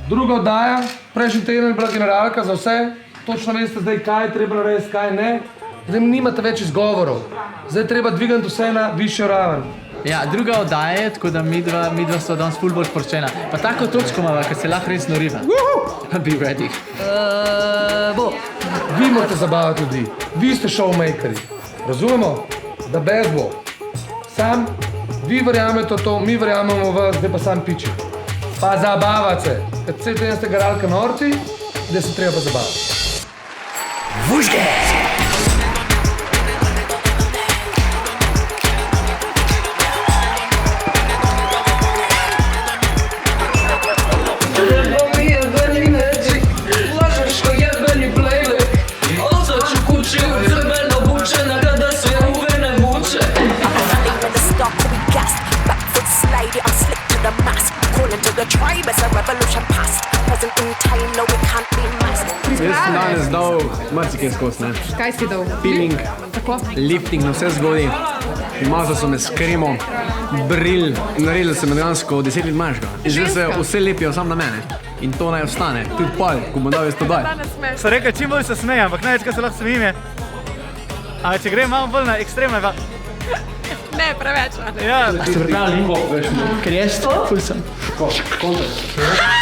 Druga oddaja, prejšnji teden je bila generalka za vse, točno veste zdaj, kaj je treba narediti, kaj ne. Zdaj nimate več izgovorov, zdaj treba dvigati vse na višjo raven. Ja, druga oddaja je, tako da midva sta danes ful bolj sproščena. Pa tako točko imava, ker se lahko res noriva. Be ready. Bo. Vi morate zabavati ljudi, vi ste showmakeri. Razumemo, da bez bo. Sam, vi verjamete to, mi verjamemo vas, zdaj pa sam piči. Pa zabavati se, ker cel teden ste garalka norci, da se treba pa zabavati. Vužge! Jaz sem danes dal marsikaj skozi, ne? Kaj si dal? Peeling, lifting na vse zgodi. Mazal so me s kremo, bril, naredil sem dejansko 10 let manjšega. In zdaj se vse lepijo sam na mene. In to naj ostane, tudi pol, ko bom dal jaz to daj. So rekel, čim bolj se smejem, ampak največ, kaj se lahko smejim je. Ampak če grem malo bolj na ekstremno, pa... Ne, preveč. Ste pripravljeni? Ker jaz ful sem. Kontra.